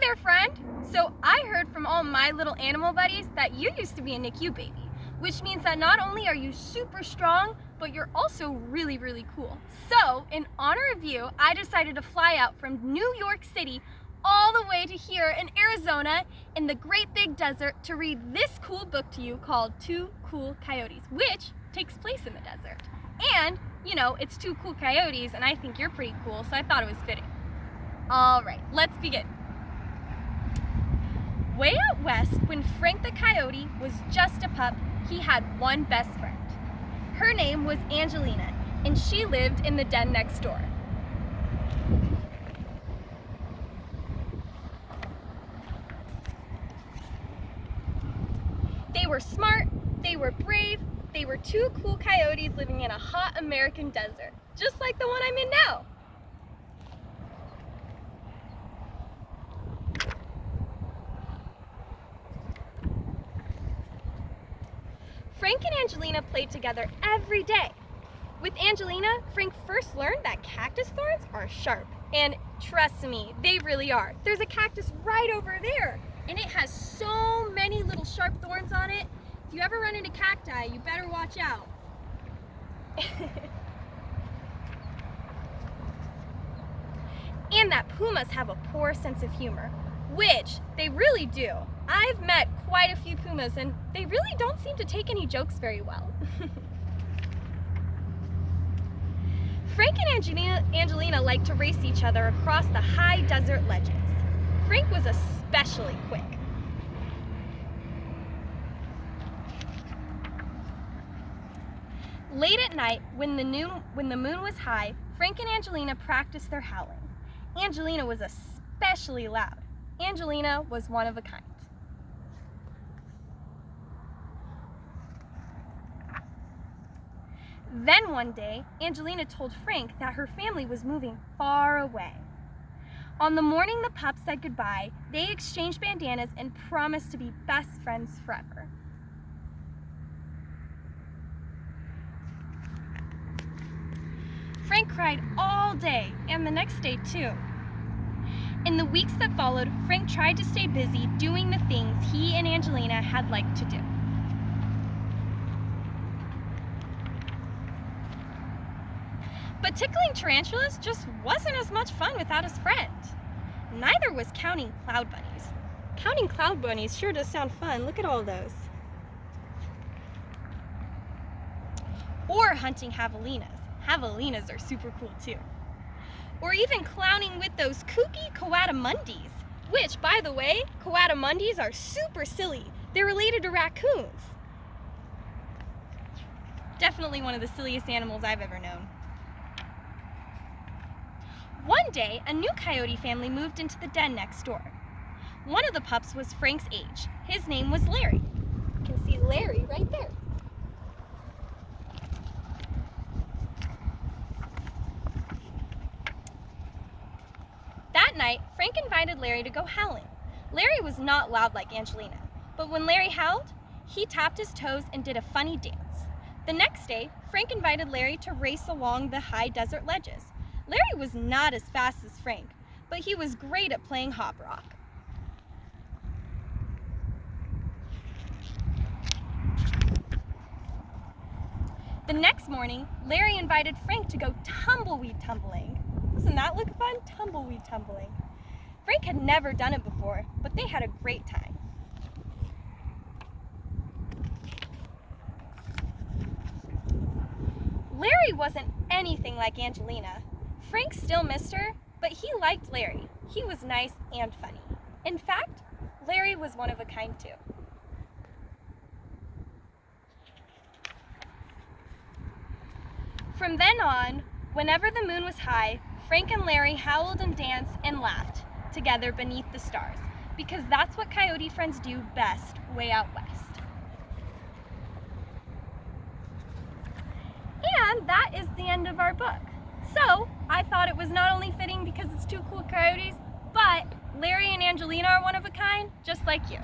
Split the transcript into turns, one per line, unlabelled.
there, friend! So I heard from all my little animal buddies that you used to be a NICU baby, which means that not only are you super strong, but you're also really, really cool. So, in honor of you, I decided to fly out from New York City all the way to here in Arizona in the great big desert to read this cool book to you called Two Cool Coyotes, which takes place in the desert. And, you know, it's two cool coyotes and I think you're pretty cool, so I thought it was fitting. All right, let's begin. Way out west, when Frank the Coyote was just a pup, he had one best friend. Her name was Angelina, and she lived in the den next door. They were smart, they were brave, they were two cool coyotes living in a hot American desert, just like the one I'm in now. Frank and Angelina played together every day. With Angelina, Frank first learned that cactus thorns are sharp. And trust me, they really are. There's a cactus right over there, and it has so many little sharp thorns on it. If you ever run into cacti, you better watch out. And that pumas have a poor sense of humor, which they really do. I've met quite a few pumas and they really don't seem to take any jokes very well. Frank and Angelina liked to race each other across the high desert ledges. Frank was especially quick. Late at night, when the moon was high, Frank and Angelina practiced their howling. Angelina was especially loud. Angelina was one of a kind. Then one day, Angelina told Frank that her family was moving far away. On the morning the pups said goodbye, they exchanged bandanas and promised to be best friends forever. Frank cried all day and the next day too. In the weeks that followed, Frank tried to stay busy doing the things he and Angelina had liked to do. But tickling tarantulas just wasn't as much fun without his friend. Neither was counting cloud bunnies. Counting cloud bunnies sure does sound fun. Look at all those. Or hunting javelinas. Javelinas are super cool too. Or even clowning with those kooky coatimundis, which, by the way, coatimundis are super silly. They're related to raccoons. Definitely one of the silliest animals I've ever known. One day, a new coyote family moved into the den next door. One of the pups was Frank's age. His name was Larry. You can see Larry right there. That night, Frank invited Larry to go howling. Larry was not loud like Angelina, but when Larry howled, he tapped his toes and did a funny dance. The next day, Frank invited Larry to race along the high desert ledges. Larry was not as fast as Frank, but he was great at playing hop rock. The next morning, Larry invited Frank to go tumbleweed tumbling. Doesn't that look fun? Tumbleweed tumbling. Frank had never done it before, but they had a great time. Larry wasn't anything like Angelina. Frank still missed her, but he liked Larry. He was nice and funny. In fact, Larry was one of a kind too. From then on, whenever the moon was high, Frank and Larry howled and danced and laughed together beneath the stars, because that's what coyote friends do best way out west. And that is the end of our book. So, I thought it was not only fitting because it's two cool coyotes, but Larry and Angelina are one of a kind, just like you.